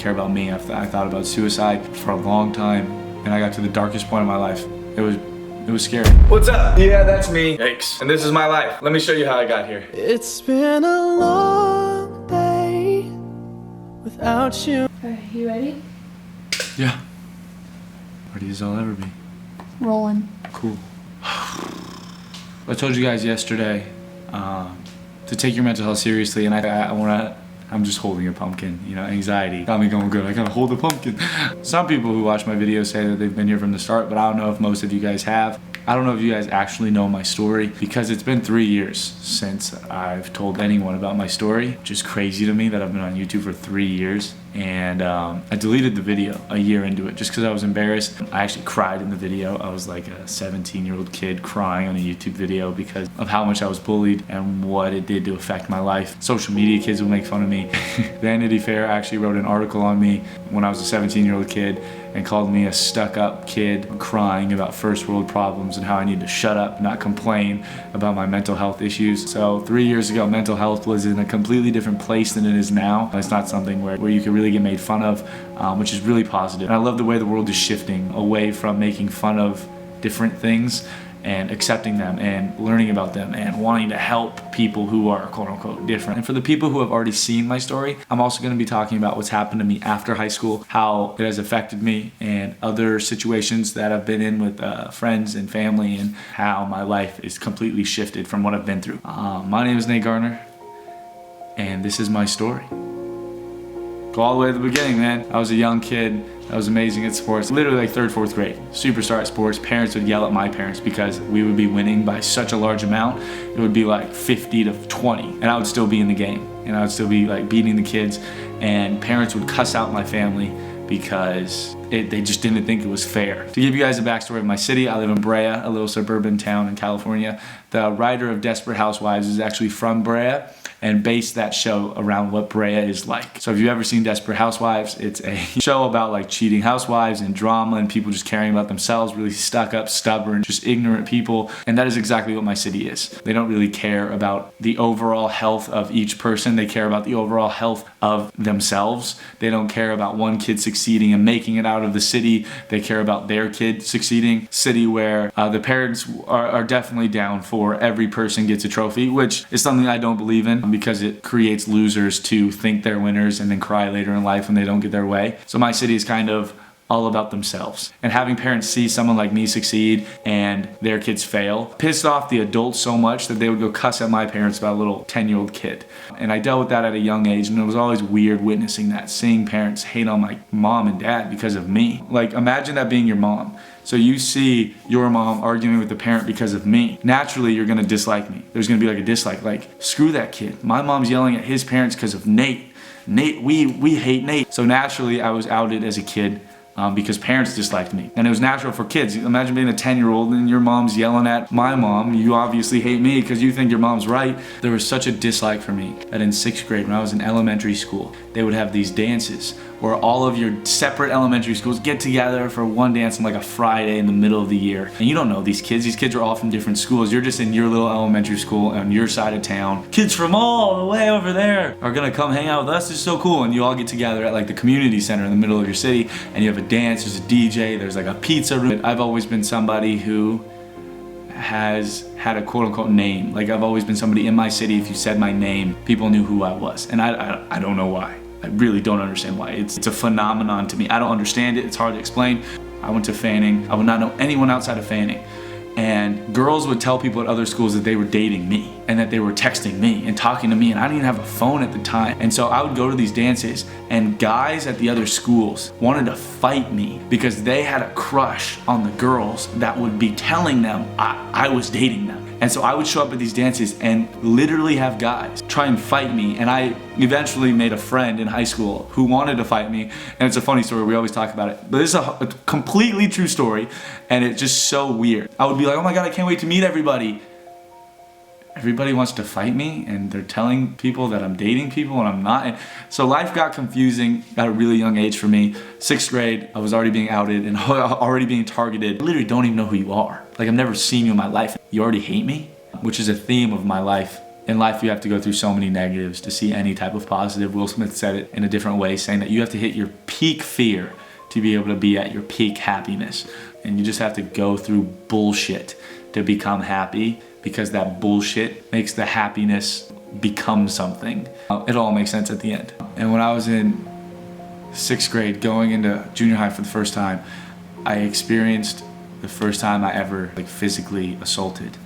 care about me. I thought about suicide for a long time, and I got to the darkest point of my life. It was scary. What's up? Yeah, that's me. Yikes. And this is my life. Let me show you how I got here. It's been a long day without you. Alright, you ready? Yeah. Ready as I'll ever be. Rolling. Cool. I told you guys yesterday to take your mental health seriously, and I'm just holding a pumpkin, you know, anxiety got me going good. I gotta hold a pumpkin. Some people who watch my videos say that they've been here from the start, but I don't know if most of you guys have. I don't know if you guys actually know my story, because it's been 3 years since I've told anyone about my story. Just crazy to me that I've been on YouTube for 3 years. And I deleted the video a year into it just because I was embarrassed. I actually cried in the video. I was like a 17-year-old kid crying on a YouTube video because of how much I was bullied and what it did to affect my life. Social media kids would make fun of me. Vanity Fair actually wrote an article on me when I was a 17-year-old kid and called me a stuck-up kid crying about first world problems and how I need to shut up and not complain about my mental health issues. So 3 years ago, mental health was in a completely different place than it is now. It's not something where you can really get made fun of, which is really positive. And I love the way the world is shifting away from making fun of different things and accepting them and learning about them and wanting to help people who are quote-unquote different. And for the people who have already seen my story, I'm also going to be talking about what's happened to me after high school, how it has affected me, and other situations that I've been in with friends and family, and how my life is completely shifted from what I've been through. My name is Garner, and this is my story. Go all the way to the beginning, man. I was a young kid. I was amazing at sports. Literally like 3rd, 4th grade. Superstar at sports. Parents would yell at my parents because we would be winning by such a large amount. It would be like 50 to 20. And I would still be in the game. And I would still be like beating the kids. And parents would cuss out my family because they just didn't think it was fair. To give you guys a backstory of my city, I live in Brea, a little suburban town in California. The writer of Desperate Housewives is actually from Brea and based that show around what Brea is like. So if you've ever seen Desperate Housewives, it's a show about like cheating housewives and drama and people just caring about themselves, really stuck up, stubborn, just ignorant people. And that is exactly what my city is. They don't really care about the overall health of each person. They care about the overall health of themselves. They don't care about one kid succeeding and making it out of the city. They care about their kid succeeding. City where the parents are definitely down for every person gets a trophy, which is something I don't believe in, because it creates losers to think they're winners and then cry later in life when they don't get their way. So my city is kind of all about themselves. And having parents see someone like me succeed and their kids fail pissed off the adults so much that they would go cuss at my parents about a little 10-year-old kid. And I dealt with that at a young age, and it was always weird witnessing that, seeing parents hate on my mom and dad because of me. Like, imagine that being your mom. So you see your mom arguing with the parent because of me. Naturally, you're gonna dislike me. There's gonna be like a dislike, like, screw that kid. My mom's yelling at his parents because of Nate. Nate, we hate Nate. So naturally, I was outed as a kid because parents disliked me. And it was natural for kids. Imagine being a 10-year-old and your mom's yelling at my mom. You obviously hate me because you think your mom's right. There was such a dislike for me that in 6th grade, when I was in elementary school, they would have these dances where all of your separate elementary schools get together for one dance on like a Friday in the middle of the year. And you don't know these kids. These kids are all from different schools. You're just in your little elementary school on your side of town. Kids from all the way over there are gonna come hang out with us. It's so cool. And you all get together at like the community center in the middle of your city, and you have a dance, there's a DJ, there's like a pizza room. I've always been somebody who has had a quote-unquote name. Like, I've always been somebody in my city, if you said my name, people knew who I was. And I don't know why. I really don't understand why. It's a phenomenon to me. I don't understand it. It's hard to explain. I went to Fanning. I would not know anyone outside of Fanning. And girls would tell people at other schools that they were dating me and that they were texting me and talking to me, and I didn't even have a phone at the time. And so I would go to these dances, and guys at the other schools wanted to fight me because they had a crush on the girls that would be telling them I was dating them. And so I would show up at these dances and literally have guys try and fight me. And I eventually made a friend in high school who wanted to fight me. And it's a funny story, we always talk about it. But this is a completely true story, and it's just so weird. I would be like, oh my God, I can't wait to meet everybody. Everybody wants to fight me, and they're telling people that I'm dating people and I'm not. And so life got confusing at a really young age for me. 6th grade, I was already being outed and already being targeted. I literally don't even know who you are. Like, I've never seen you in my life. You already hate me? Which is a theme of my life In life, you have to go through so many negatives to see any type of positive. Will Smith said it in a different way, saying that you have to hit your peak fear to be able to be at your peak happiness. And you just have to go through bullshit to become happy, because that bullshit makes the happiness become something. It all makes sense at the end. And when I was in 6th grade, going into junior high for the first time, I experienced the first time I ever physically assaulted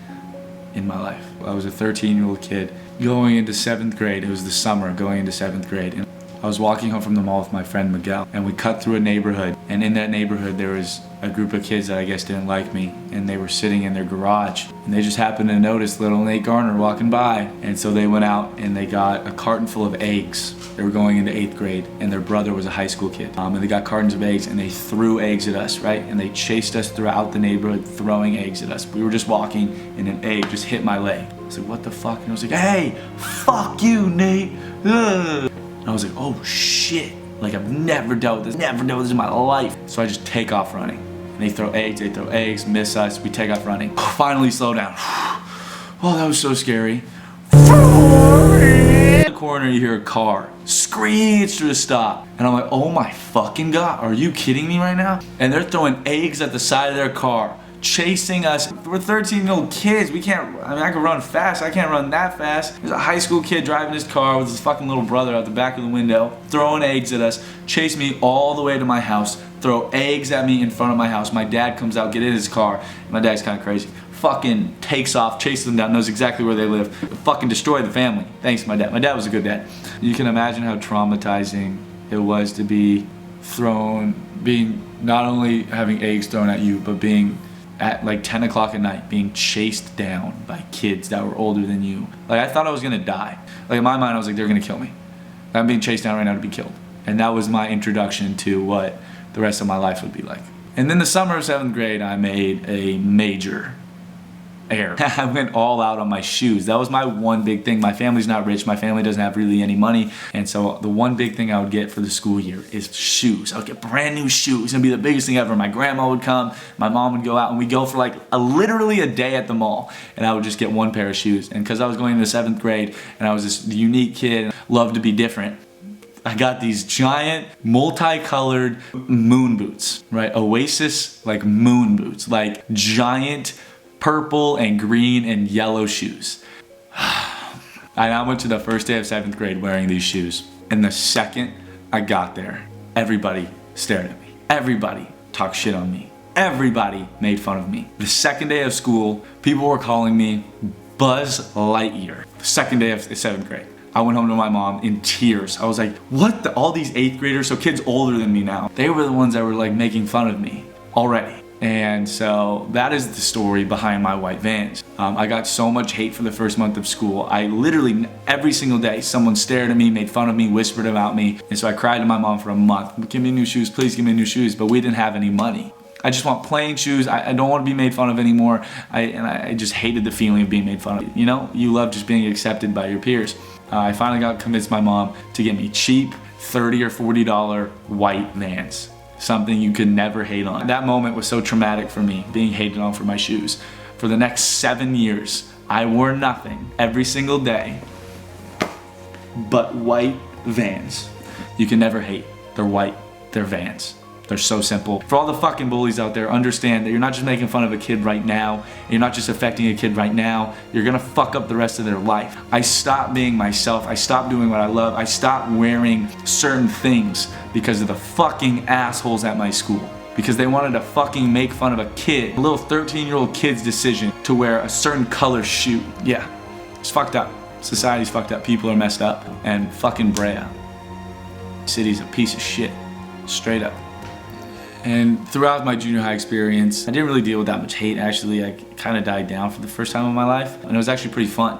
in my life. I was a 13-year-old kid going into 7th grade. It was the summer going into 7th grade. And I was walking home from the mall with my friend Miguel, and we cut through a neighborhood, and in that neighborhood there was a group of kids that I guess didn't like me, and they were sitting in their garage, and they just happened to notice little Nate Garner walking by, and so they went out and they got a carton full of eggs. They were going into 8th grade, and their brother was a high school kid, and they got cartons of eggs, and they threw eggs at us, right? And they chased us throughout the neighborhood throwing eggs at us. We were just walking, and an egg just hit my leg. I was like, what the fuck? And I was like, hey, fuck you, Nate. Ugh. And I was like, oh shit, I've never dealt with this in my life. So I just take off running. And they throw eggs, miss us, we take off running. Finally slow down. Oh, that was so scary. In the corner, you hear a car screech to a stop. And I'm like, oh my fucking God, are you kidding me right now? And they're throwing eggs at the side of their car, chasing us. We're 13-year-old kids. I can run fast. I can't run that fast. There's a high school kid driving his car with his fucking little brother out the back of the window, throwing eggs at us, chase me all the way to my house, throw eggs at me in front of my house. My dad comes out, get in his car. My dad's kind of crazy. Fucking takes off, chases them down, knows exactly where they live. Fucking destroyed the family. Thanks, my dad. My dad was a good dad. You can imagine how traumatizing it was to be not only having eggs thrown at you, but being at 10 o'clock at night, being chased down by kids that were older than you. I thought I was gonna die. In my mind, I was like, they're gonna kill me. I'm being chased down right now to be killed. And that was my introduction to what the rest of my life would be like. And then the summer of 7th grade, I made a major error. I went all out on my shoes. That was my one big thing. My family's not rich. My family doesn't have really any money. And so the one big thing I would get for the school year is shoes. I would get brand new shoes. It'd be the biggest thing ever. My grandma would come, my mom would go out, and we'd go for literally a day at the mall. And I would just get one pair of shoes. And because I was going into 7th grade and I was this unique kid, loved to be different, I got these giant multicolored moon boots, right? Oasis moon boots, giant purple and green and yellow shoes. I went to the first day of 7th grade wearing these shoes. And the second I got there, everybody stared at me. Everybody talked shit on me. Everybody made fun of me. The second day of school, people were calling me Buzz Lightyear. The second day of 7th grade. I went home to my mom in tears. I was like, what all these 8th graders, so kids older than me now, they were the ones that were making fun of me already. And so that is the story behind my white Vans. I got so much hate for the first month of school. I literally, every single day, someone stared at me, made fun of me, whispered about me. And so I cried to my mom for a month. Give me new shoes, please give me new shoes. But we didn't have any money. I just want plain shoes. I don't want to be made fun of anymore. I just hated the feeling of being made fun of. You know, you love just being accepted by your peers. I finally got convinced my mom to get me cheap $30 or $40 white Vans. Something you could never hate on. That moment was so traumatic for me, being hated on for my shoes. For the next 7 years, I wore nothing every single day but white Vans. You can never hate. They're white, they're Vans. They're so simple. For all the fucking bullies out there, understand that you're not just making fun of a kid right now, you're not just affecting a kid right now, you're gonna fuck up the rest of their life. I stopped being myself, I stopped doing what I love, I stopped wearing certain things because of the fucking assholes at my school. Because they wanted to fucking make fun of a kid, a little 13-year-old kid's decision to wear a certain color shoe. Yeah, it's fucked up. Society's fucked up, people are messed up, and fucking Brea. City's a piece of shit, straight up. And throughout my junior high experience, I didn't really deal with that much hate. Actually, I kind of died down for the first time in my life. And it was actually pretty fun.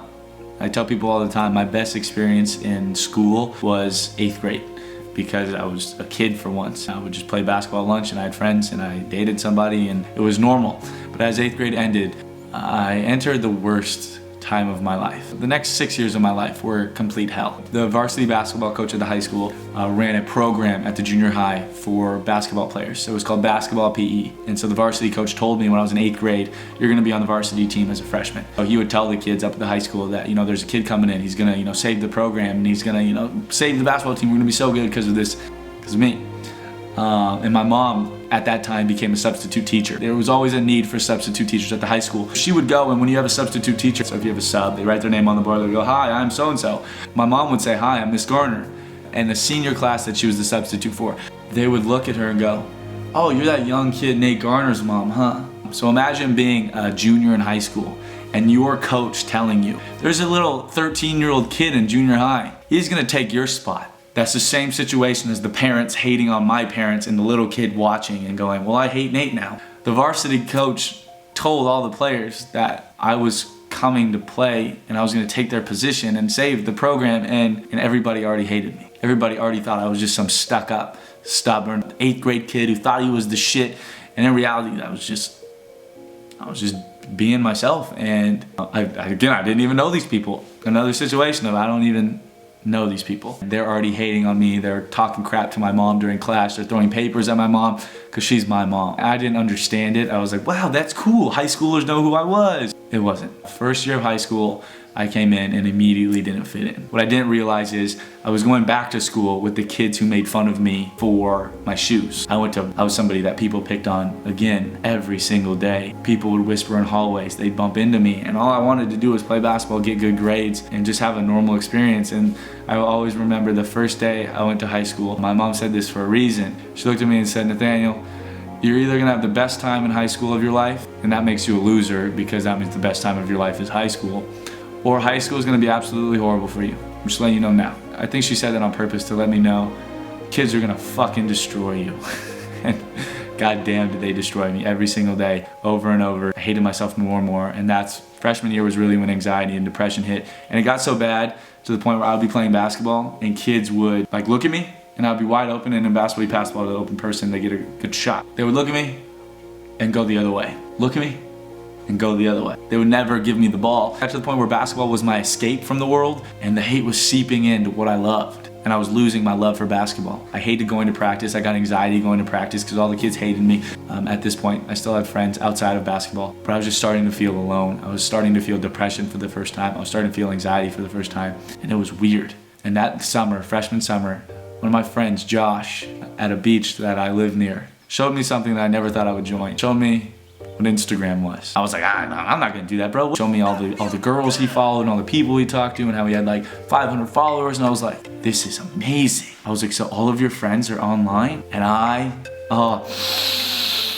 I tell people all the time, my best experience in school was 8th grade. Because I was a kid for once. I would just play basketball at lunch and I had friends and I dated somebody and it was normal. But as 8th grade ended, I entered the worst time of my life. The next 6 years of my life were complete hell. The varsity basketball coach at the high school ran a program at the junior high for basketball players. So it was called basketball PE. And so the varsity coach told me when I was in 8th grade, you're gonna be on the varsity team as a freshman. So he would tell the kids up at the high school that, there's a kid coming in, he's gonna, save the program, and he's gonna, save the basketball team. We're gonna be so good because of this, because of me. And my mom at that time became a substitute teacher. There was always a need for substitute teachers at the high school. She would go, and when you have a substitute teacher, so if you have a sub, they write their name on the board, they go, hi, I'm so-and-so. My mom would say, hi, I'm Miss Garner. And the senior class that she was the substitute for, they would look at her and go, oh, you're that young kid Nate Garner's mom, huh? So imagine being a junior in high school and your coach telling you, there's a little 13-year-old kid in junior high. He's gonna take your spot. That's the same situation as the parents hating on my parents and the little kid watching and going, well, I hate Nate now. The varsity coach told all the players that I was coming to play and I was gonna take their position and save the program, and everybody already hated me. Everybody already thought I was just some stuck up, stubborn 8th grade kid who thought he was the shit. And in reality, I was just being myself. And I didn't even know these people. Another situation of I don't even know these people. They're already hating on me. They're talking crap to my mom during class. They're throwing papers at my mom because she's my mom. I didn't understand it. I was like, wow, that's cool. High schoolers know who I was. It wasn't. First year of high school, I came in and immediately didn't fit in. What I didn't realize is I was going back to school with the kids who made fun of me for my shoes. I was somebody that people picked on, again, every single day. People would whisper in hallways, they'd bump into me, and all I wanted to do was play basketball, get good grades, and just have a normal experience. And I will always remember the first day I went to high school. My mom said this for a reason. She looked at me and said, Nathaniel, you're either gonna have the best time in high school of your life, and that makes you a loser because that means the best time of your life is high school, or high school is gonna be absolutely horrible for you. I'm just letting you know now. I think she said that on purpose to let me know kids are gonna fucking destroy you. And goddamn did they destroy me every single day, over and over. I hated myself more and more, and that's freshman year was really when anxiety and depression hit. And it got so bad to the point where I would be playing basketball and kids would like look at me and I'd be wide open, and in basketball you pass the ball to the open person, they get a good shot. They would look at me and go the other way. Look at me and go the other way. They would never give me the ball. Got to the point where basketball was my escape from the world, and the hate was seeping into what I loved. And I was losing my love for basketball. I hated going to practice. I got anxiety going to practice because all the kids hated me. At this point, I still had friends outside of basketball, but I was just starting to feel alone. I was starting to feel depression for the first time. I was starting to feel anxiety for the first time, and it was weird. And that summer, freshman summer, one of my friends, Josh, at a beach that I live near, showed me something that I never thought I would join. Showed me what Instagram was. I was like, I'm not gonna do that, bro. Showed me all the girls he followed and all the people he talked to and how he had like 500 followers, and I was like, this is amazing. I was like, so all of your friends are online? And I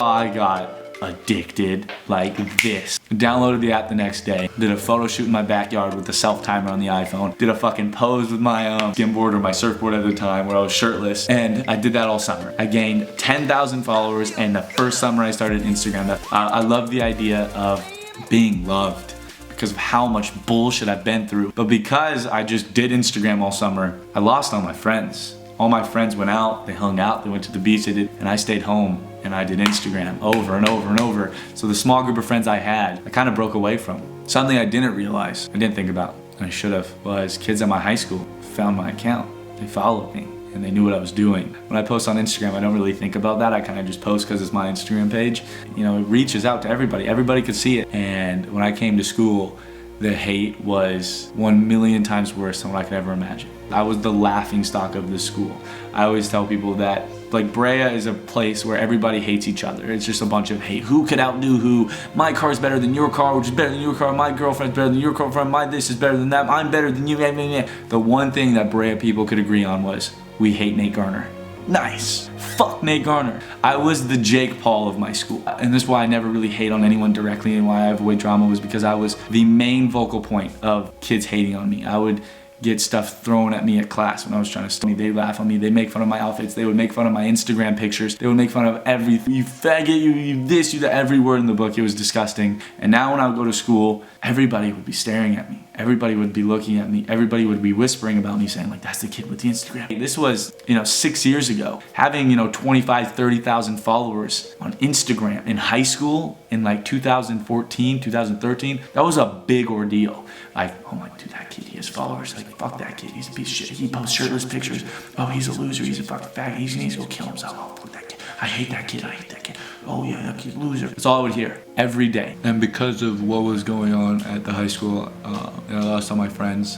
got addicted like this. Downloaded the app the next day, did a photo shoot in my backyard with the self-timer on the iPhone, did a fucking pose with my skimboard or my surfboard at the time where I was shirtless, and I did that all summer. I gained 10,000 followers, and the first summer I started Instagram, I love the idea of being loved because of how much bullshit I've been through. But because I just did Instagram all summer, I lost all my friends. All my friends went out, they hung out, they went to the beach, and I stayed home and I did Instagram over and over and over. So the small group of friends I had, I kind of broke away from. Something I didn't realize, I didn't think about, and I should have, was kids at my high school found my account. They followed me and they knew what I was doing. When I post on Instagram, I don't really think about that. I kind of just post because it's my Instagram page. You know, it reaches out to everybody. Everybody could see it. And when I came to school, the hate was 1,000,000 times worse than what I could ever imagine. I was the laughing stock of the school. I always tell people that like Brea is a place where everybody hates each other. It's just a bunch of hate. Who could outdo who? My car's better than your car, which is better than your car. My girlfriend's better than your girlfriend. My this is better than that. I'm better than you. The one thing that Brea people could agree on was we hate Nate Garner. Nice. Fuck Nate Garner. I was the Jake Paul of my school. And this is why I never really hate on anyone directly, and why I avoid drama, was because I was the main vocal point of kids hating on me. I would get stuff thrown at me at class when I was trying to study. They laugh on me. They make fun of my outfits. They would make fun of my Instagram pictures. They would make fun of everything. You faggot, you this, you that, every word in the book. It was disgusting. And now when I would go to school, everybody would be staring at me. everybody would be looking at me. Everybody would be whispering about me, saying like, that's the kid with the Instagram. This was, 6 years ago. Having, 25, 30,000 followers on Instagram in high school in like 2014, 2013, that was a big ordeal. Like, oh my, dude, that kid, he has followers. Like, fuck that kid, he's a piece of shit. He posts shirtless pictures. Oh, he's a loser, he's a fucking faggot. He needs to go kill himself. Oh, fuck that kid. I hate that kid, I hate that kid. Oh yeah, that kid's a loser. That's all I would hear every day. And because of what was going on at the high school, and I lost all my friends,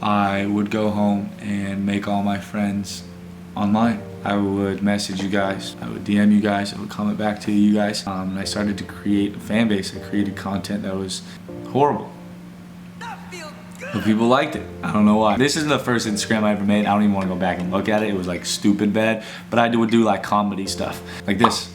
I would go home and make all my friends online. I would message you guys, I would DM you guys, I would comment back to you guys. And I started to create a fan base. I created content that was horrible. But people liked it. I don't know why. This isn't the first Instagram I ever made. I don't even want to go back and look at it. It was like stupid bad. But I would do like comedy stuff. Like this.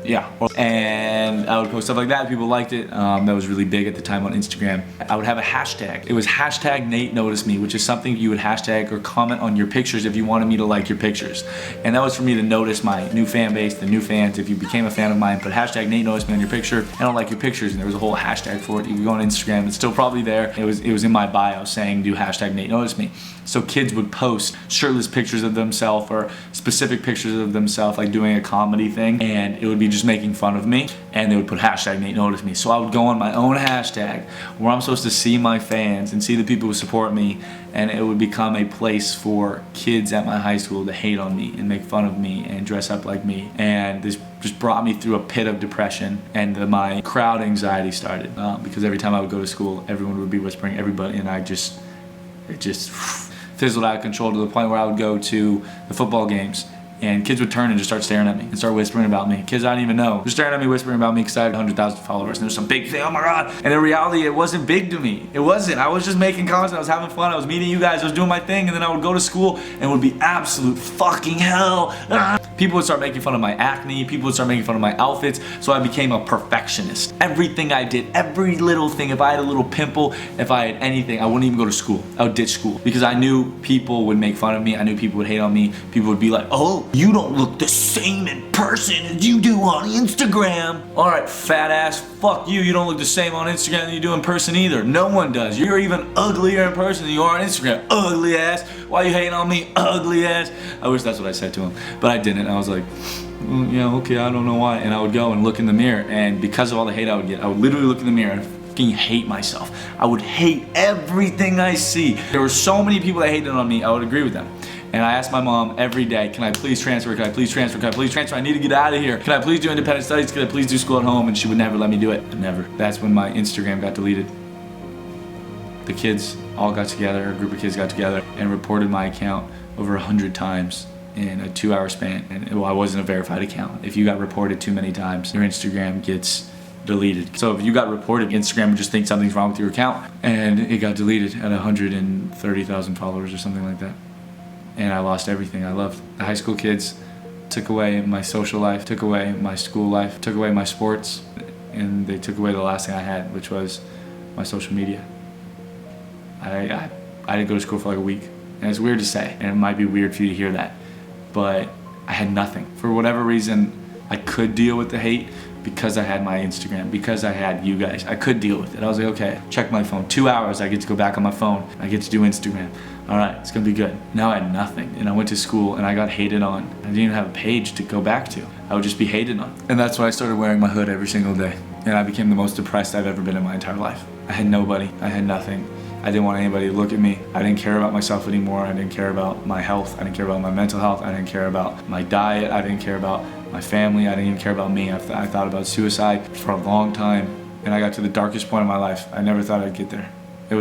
Yeah. And I would post stuff like that. People liked it. That was really big at the time on Instagram. I would have a hashtag. It was hashtag Nate Notice Me, which is something you would hashtag or comment on your pictures if you wanted me to like your pictures. And that was for me to notice my new fan base, the new fans. If you became a fan of mine, put hashtag Nate Notice Me on your picture. I don't like your pictures, and there was a whole hashtag for it. You can go on Instagram. It's still probably there. It was in my bio saying do hashtag Nate Notice Me. So kids would post shirtless pictures of themselves or specific pictures of themselves, like doing a comedy thing, and it would be just making fun of me, and they would put hashtag Nate Notice Me. So I would go on my own hashtag where I'm supposed to see my fans and see the people who support me, and it would become a place for kids at my high school to hate on me and make fun of me and dress up like me. And this just brought me through a pit of depression, and my crowd anxiety started because every time I would go to school, everyone would be whispering, everybody, and it just fizzled out of control to the point where I would go to the football games and kids would turn and just start staring at me and start whispering about me. Kids I didn't even know. They're staring at me, whispering about me because I had 100,000 followers and there's some big thing, oh my God. And in reality, it wasn't big to me. It wasn't. I was just making content, I was having fun, I was meeting you guys, I was doing my thing, and then I would go to school and it would be absolute fucking hell. People would start making fun of my acne, people would start making fun of my outfits, so I became a perfectionist. Everything I did, every little thing, if I had a little pimple, if I had anything, I wouldn't even go to school. I would ditch school because I knew people would make fun of me, I knew people would hate on me, people would be like, oh, you don't look the same in person as you do on Instagram. All right, fat ass, fuck you, you don't look the same on Instagram than you do in person either. No one does. You're even uglier in person than you are on Instagram. Ugly ass. Why you hating on me, ugly ass? I wish that's what I said to him, but I didn't. I was like, yeah, okay, I don't know why. And I would go and look in the mirror, and because of all the hate I would get, I would literally look in the mirror and fucking hate myself. I would hate everything I see. There were so many people that hated on me, I would agree with them. And I asked my mom every day, can I please transfer? Can I please transfer? Can I please transfer? I need to get out of here. Can I please do independent studies? Can I please do school at home? And she would never let me do it. Never. That's when my Instagram got deleted. The kids all got together, a group of kids got together and reported my account over 100 times in a 2-hour span. And well, I wasn't a verified account. If you got reported too many times, your Instagram gets deleted. So if you got reported, Instagram would just think something's wrong with your account, and it got deleted at 130,000 followers or something like that. And I lost everything I loved. The high school kids took away my social life, took away my school life, took away my sports, and they took away the last thing I had, which was my social media. I didn't go to school for like a week. And it's weird to say, and it might be weird for you to hear that, but I had nothing. For whatever reason, I could deal with the hate because I had my Instagram, because I had you guys. I could deal with it. I was like, okay, check my phone. 2 hours, I get to go back on my phone. I get to do Instagram. All right, it's gonna be good. Now I had nothing, and I went to school and I got hated on. I didn't even have a page to go back to. I would just be hated on. And that's when I started wearing my hood every single day. And I became the most depressed I've ever been in my entire life. I had nobody, I had nothing. I didn't want anybody to look at me. I didn't care about myself anymore. I didn't care about my health. I didn't care about my mental health. I didn't care about my diet. I didn't care about my family. I didn't even care about me. I thought about suicide for a long time, and I got to the darkest point of my life. I never thought I'd get there. It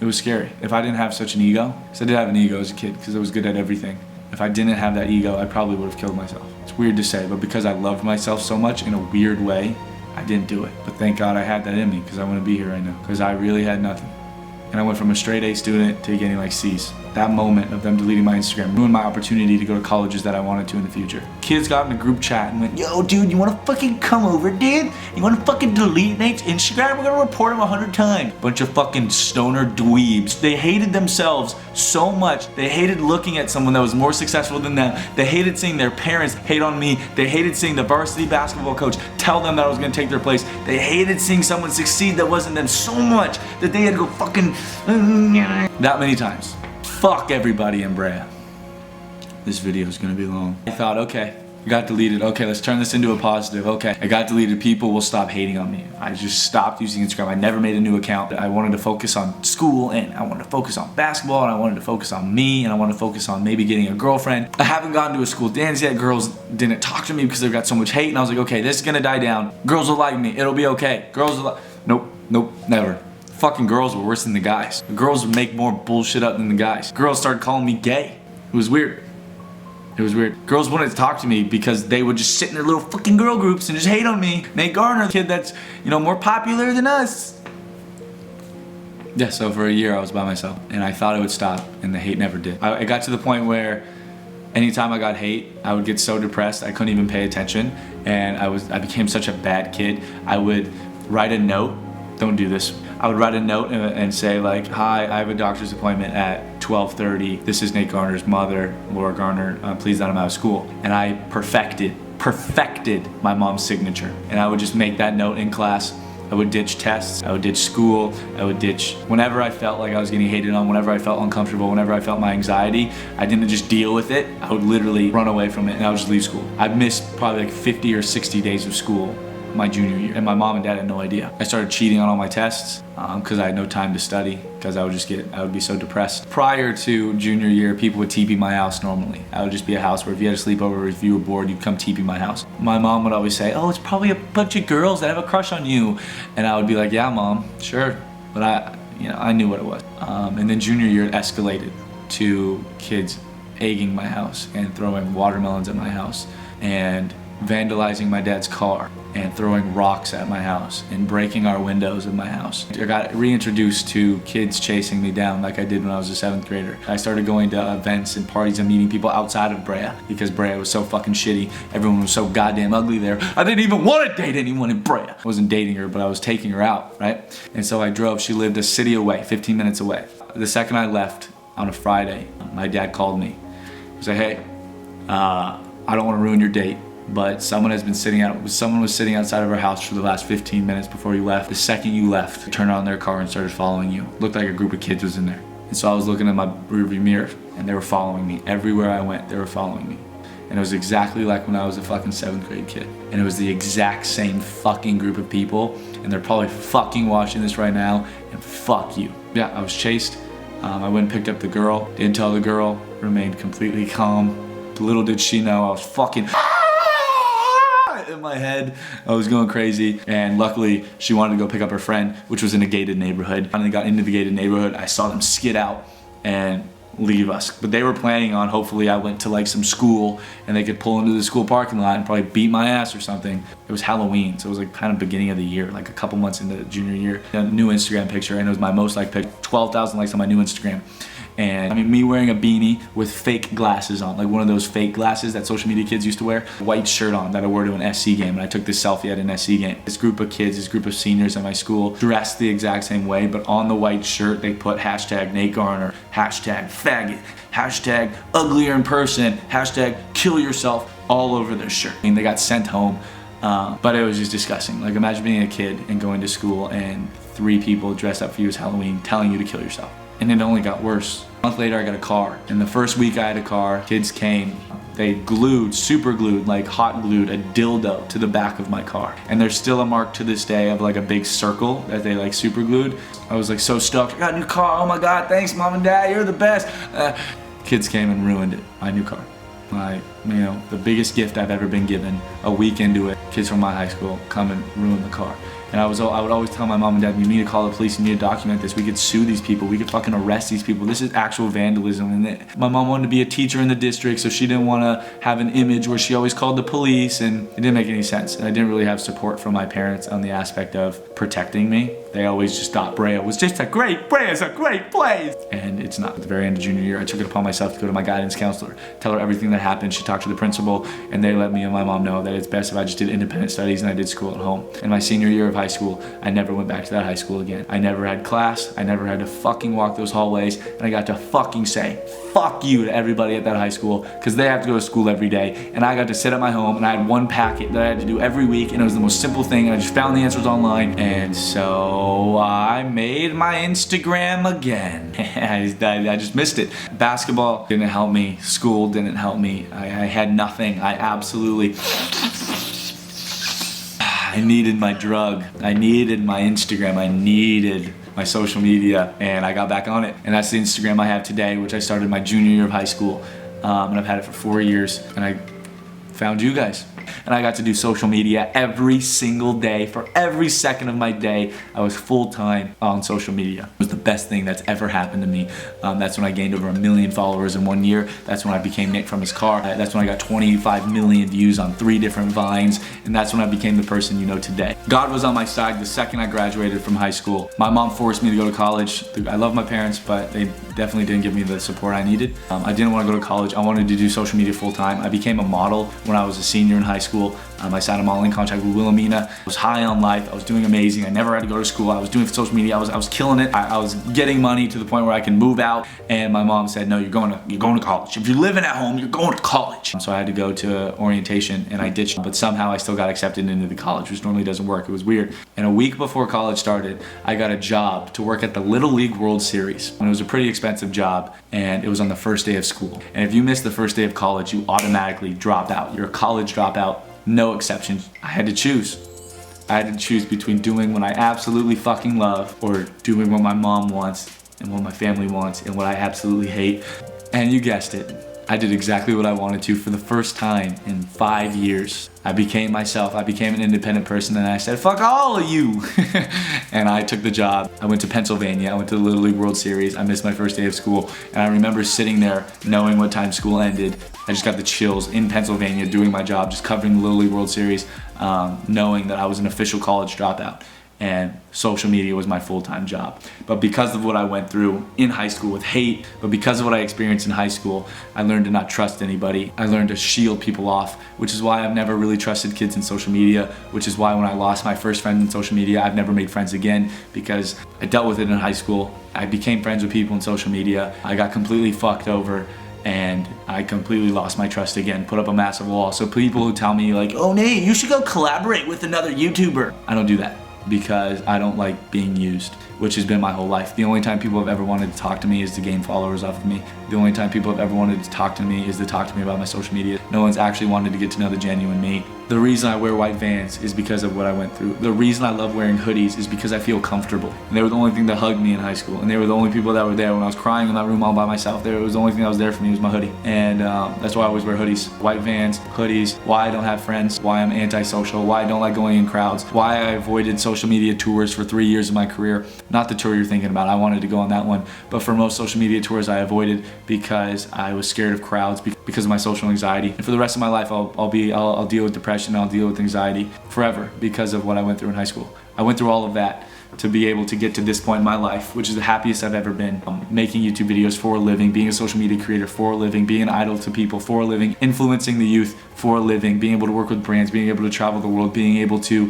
was scary. If I didn't have such an ego, because I did have an ego as a kid because I was good at everything. If I didn't have that ego, I probably would have killed myself. It's weird to say, but because I loved myself so much in a weird way, I didn't do it. But thank God I had that in me, because I wouldn't be here right now, because I really had nothing. And I went from a straight A student to getting like C's. that moment of them deleting my Instagram ruined my opportunity to go to colleges that I wanted to in the future. Kids got in a group chat and went, yo dude, you wanna fucking come over, dude? You wanna fucking delete Nate's Instagram? We're gonna report him 100 times. Bunch of fucking stoner dweebs. They hated themselves so much. They hated looking at someone that was more successful than them. They hated seeing their parents hate on me. They hated seeing the varsity basketball coach tell them that I was gonna take their place. They hated seeing someone succeed that wasn't them so much that they had to go fucking that many times. Fuck everybody in Brea. This video is gonna be long. I thought, okay, I got deleted. Okay, let's turn this into a positive. Okay, I got deleted. People will stop hating on me. I just stopped using Instagram. I never made a new account. I wanted to focus on school, and I wanted to focus on basketball, and I wanted to focus on me, and I wanted to focus on maybe getting a girlfriend. I haven't gotten to a school dance yet. Girls didn't talk to me because they've got so much hate, and I was like, okay, this is gonna die down. Girls will like me. It'll be okay. Girls will like. Nope, never. Fucking girls were worse than the guys. The girls would make more bullshit up than the guys. Girls started calling me gay. It was weird. It was weird. Girls wanted to talk to me because they would just sit in their little fucking girl groups and just hate on me. Nate Garner, the kid that's, you know, more popular than us. Yeah, so for a year I was by myself and I thought it would stop and the hate never did. I got to the point where anytime I got hate, I would get so depressed I couldn't even pay attention, and I became such a bad kid. I would write a note. Don't do this. I would write a note and say like, hi, I have a doctor's appointment at 12:30. This is Nate Garner's mother, Laura Garner. Please let him out of school. And I perfected my mom's signature. And I would just make that note in class. I would ditch tests, I would ditch school, I would ditch whenever I felt like I was getting hated on, whenever I felt uncomfortable, whenever I felt my anxiety, I didn't just deal with it, I would literally run away from it and I would just leave school. I missed probably like 50 or 60 days of school my junior year, and my mom and dad had no idea. I started cheating on all my tests because I had no time to study because I would be so depressed. Prior to junior year, people would TP my house normally. I would just be a house where if you had a sleepover or if you were bored, you'd come TP my house. My mom would always say, oh, it's probably a bunch of girls that have a crush on you. And I would be like, yeah, mom, sure. But I knew what it was. And then junior year, it escalated to kids egging my house and throwing watermelons at my house and vandalizing my dad's car and throwing rocks at my house and breaking our windows in my house. I got reintroduced to kids chasing me down like I did when I was a 7th grader. I started going to events and parties and meeting people outside of Brea because Brea was so fucking shitty. Everyone was so goddamn ugly there. I didn't even want to date anyone in Brea. I wasn't dating her, but I was taking her out, right? And so I drove. She lived a city away, 15 minutes away. The second I left on a Friday, my dad called me. He said, hey, I don't want to ruin your date, but someone was sitting outside of our house for the last 15 minutes before you left. The second you left, they turned on their car and started following you. Looked like a group of kids was in there. And so I was looking at my rearview mirror and they were following me. Everywhere I went, they were following me. And it was exactly like when I was a fucking 7th grade kid. And it was the exact same fucking group of people. And they're probably fucking watching this right now, and fuck you. Yeah, I was chased. I went and picked up the girl. Didn't tell the girl, remained completely calm. Little did she know I was fucking in my head. I was going crazy, and luckily she wanted to go pick up her friend, which was in a gated neighborhood. Finally got into the gated neighborhood. I saw them skid out and leave us, but they were planning on hopefully I went to like some school and they could pull into the school parking lot and probably beat my ass or something. It was Halloween, so it was like kind of beginning of the year, like a couple months into junior year. A new Instagram picture, and it was my most liked pic. 12,000 likes on my new Instagram. And I mean, me wearing a beanie with fake glasses on, like one of those fake glasses that social media kids used to wear. White shirt on that I wore to an SC game, and I took this selfie at an SC game. This group of kids, this group of seniors at my school, dressed the exact same way, but on the white shirt they put hashtag Nate Garner, hashtag faggot, hashtag uglier in person, hashtag kill yourself, all over their shirt. I mean, they got sent home, but it was just disgusting. Like, imagine being a kid and going to school and 3 people dressed up for you as Halloween telling you to kill yourself. And it only got worse. A month later I got a car. And the first week I had a car, kids came, they glued, super glued, like hot glued a dildo to the back of my car. And there's still a mark to this day of like a big circle that they like super glued. I was like so stoked, I got a new car, oh my God, thanks mom and dad, you're the best. Kids came and ruined it, my new car. The biggest gift I've ever been given. A week into it, kids from my high school come and ruin the car. And I would always tell my mom and dad, you need to call the police, you need to document this. We could sue these people, we could fucking arrest these people. This is actual vandalism. And my mom wanted to be a teacher in the district, so she didn't want to have an image where she always called the police, and it didn't make any sense. And I didn't really have support from my parents on the aspect of protecting me. They always just thought Brea was just a great place. And it's not. At the very end of junior year, I took it upon myself to go to my guidance counselor, tell her everything that happened. She talked to the principal, and they let me and my mom know that it's best if I just did independent studies and I did school at home. In my senior year of high school, I never went back to that high school again. I never had class. I never had to fucking walk those hallways, and I got to fucking say fuck you to everybody at that high school, because they have to go to school every day, and I got to sit at my home, and I had one packet that I had to do every week, and it was the most simple thing, and I just found the answers online, and so I made my Instagram again. I just missed it. Basketball didn't help me. School didn't help me. I had nothing. I absolutely... I needed my drug. I needed my Instagram. I needed my social media, and I got back on it. And that's the Instagram I have today, which I started my junior year of high school. And I've had it for 4 years, and I found you guys. And I got to do social media every single day. For every second of my day, I was full-time on social media. It was the best thing that's ever happened to me. That's when I gained over 1 million followers in 1 year. That's when I became Nick from his car. That's when I got 25 million views on 3 different Vines. And that's when I became the person you know today. God was on my side the second I graduated from high school. My mom forced me to go to college. I love my parents, but they definitely didn't give me the support I needed. I didn't want to go to college. I wanted to do social media full-time. I became a model when I was a senior in high school. I signed a modeling contract with Wilhelmina. I was high on life. I was doing amazing. I never had to go to school. I was doing social media. I was killing it. I was getting money to the point where I can move out. And my mom said, no, you're going to college. If you're living at home, you're going to college. So I had to go to orientation, and I ditched. But somehow I still got accepted into the college, which normally doesn't work. It was weird. And a week before college started, I got a job to work at the Little League World Series. And it was a pretty expensive job, and it was on the first day of school. And if you miss the first day of college, you automatically drop out. You're a college dropout. No exceptions. I had to choose. I had to choose between doing what I absolutely fucking love or doing what my mom wants and what my family wants and what I absolutely hate. And you guessed it. I did exactly what I wanted to for the first time in 5 years. I became myself. I became an independent person, and I said, fuck all of you. And I took the job. I went to Pennsylvania. I went to the Little League World Series. I missed my first day of school. And I remember sitting there knowing what time school ended. I just got the chills in Pennsylvania doing my job, just covering the Little League World Series, knowing that I was an official college dropout. And social media was my full-time job. But because of what I went through in high school with hate, but because of what I experienced in high school, I learned to not trust anybody. I learned to shield people off, which is why I've never really trusted kids in social media, which is why when I lost my first friend in social media, I've never made friends again, because I dealt with it in high school. I became friends with people in social media. I got completely fucked over, and I completely lost my trust again, put up a massive wall. So people who tell me like, oh Nate, you should go collaborate with another YouTuber. I don't do that, because I don't like being used, which has been my whole life. The only time people have ever wanted to talk to me is to gain followers off of me. The only time people have ever wanted to talk to me is to talk to me about my social media. No one's actually wanted to get to know the genuine me. The reason I wear white Vans is because of what I went through. The reason I love wearing hoodies is because I feel comfortable. And they were the only thing that hugged me in high school. And they were the only people that were there when I was crying in my room all by myself. It was the only thing that was there for me was my hoodie. And that's why I always wear hoodies. White Vans, hoodies, why I don't have friends, why I'm antisocial, why I don't like going in crowds, why I avoided social media tours for 3 years of my career. Not the tour you're thinking about, I wanted to go on that one. But for most social media tours I avoided because I was scared of crowds, because of my social anxiety. And for the rest of my life I'll deal with depression, I'll deal with anxiety forever because of what I went through in high school. I went through all of that to be able to get to this point in my life, which is the happiest I've ever been. Making YouTube videos for a living, being a social media creator for a living, being an idol to people for a living, influencing the youth for a living, being able to work with brands, being able to travel the world, being able to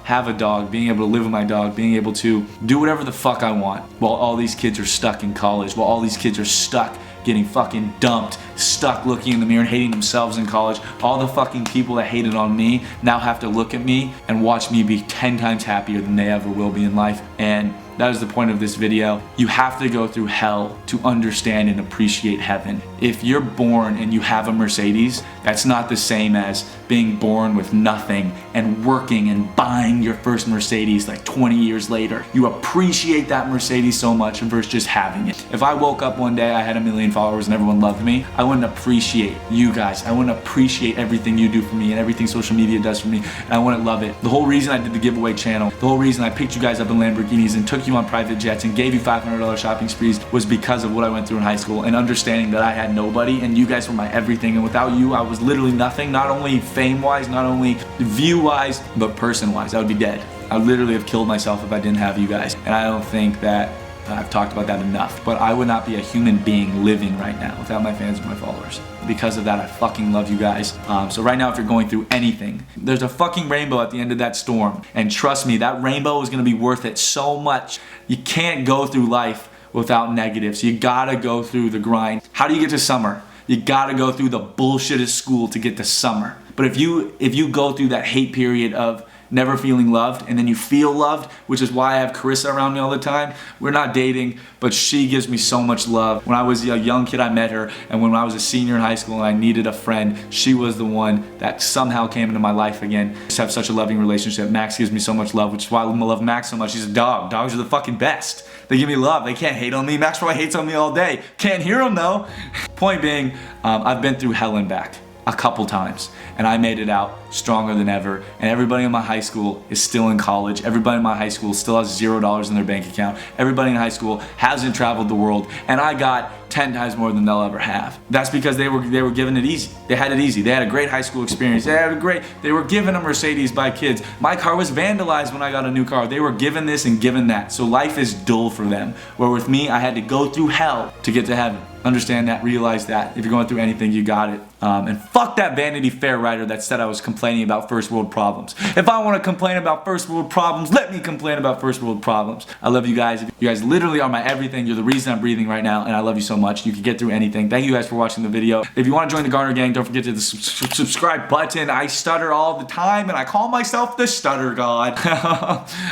have a dog, being able to live with my dog, being able to do whatever the fuck I want while all these kids are stuck in college, while all these kids are stuck getting fucking dumped, stuck looking in the mirror and hating themselves in college. All the fucking people that hated on me now have to look at me and watch me be 10 times happier than they ever will be in life. And That is the point of this video. You have to go through hell to understand and appreciate heaven. If you're born and you have a Mercedes, that's not the same as being born with nothing and working and buying your first Mercedes like 20 years later. You appreciate that Mercedes so much versus just having it. If I woke up one day, I had 1 million followers and everyone loved me, I wouldn't appreciate you guys. I wouldn't appreciate everything you do for me and everything social media does for me, and I wouldn't love it. The whole reason I did the giveaway channel, the whole reason I picked you guys up in Lamborghinis and took you on private jets and gave you $500 shopping sprees was because of what I went through in high school and understanding that I had nobody and you guys were my everything, and without you I was literally nothing, not only fame-wise, not only view-wise, but person-wise. I would be dead. I would literally have killed myself if I didn't have you guys, and I don't think that I've talked about that enough, but I would not be a human being living right now without my fans and my followers. Because of that, I fucking love you guys. So right now, if you're going through anything, there's a fucking rainbow at the end of that storm. And trust me, that rainbow is gonna be worth it so much. You can't go through life without negatives. You gotta go through the grind. How do you get to summer? You gotta go through the bullshit of school to get to summer. But if you go through that hate period of never feeling loved, and then you feel loved, which is why I have Carissa around me all the time. We're not dating, but she gives me so much love. When I was a young kid, I met her, and when I was a senior in high school and I needed a friend, she was the one that somehow came into my life again. Just have such a loving relationship. Max gives me so much love, which is why I love Max so much. He's a dog. Dogs are the fucking best. They give me love. They can't hate on me. Max probably hates on me all day. Can't hear him though. Point being, I've been through hell and back a couple times, and I made it out stronger than ever. And everybody in my high school is still in college. Everybody in my high school still has $0 in their bank account. Everybody in high school hasn't traveled the world, and I got 10 times more than they'll ever have. That's because they were given it easy. They had it easy. They had a great high school experience. They were given a Mercedes by kids. My car was vandalized when I got a new car. They were given this and given that. So life is dull for them. Where with me, I had to go through hell to get to heaven. Understand that, realize that. If you're going through anything, you got it. And fuck that Vanity Fair writer that said I was complaining about first world problems. If I want to complain about first world problems, let me complain about first world problems. I love you guys. You guys literally are my everything. You're the reason I'm breathing right now, and I love you so much. You can get through anything. Thank you guys for watching the video. If you want to join the Garner gang, don't forget to hit the subscribe button. I stutter all the time, and I call myself the stutter god.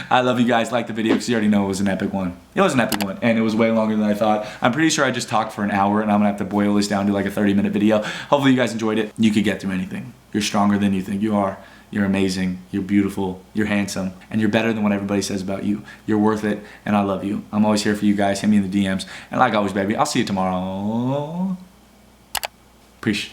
I love you guys. Like the video because you already know it was an epic one. It was an epic one, and it was way longer than I thought. I'm pretty sure I just talked for an hour, and I'm gonna have to boil this down to like a 30-minute video. Hopefully you guys enjoyed it. You could get through anything. You're stronger than you think you are. You're amazing. You're beautiful. You're handsome. And you're better than what everybody says about you. You're worth it, and I love you. I'm always here for you guys. Hit me in the DMs. And like always, baby, I'll see you tomorrow. Peace.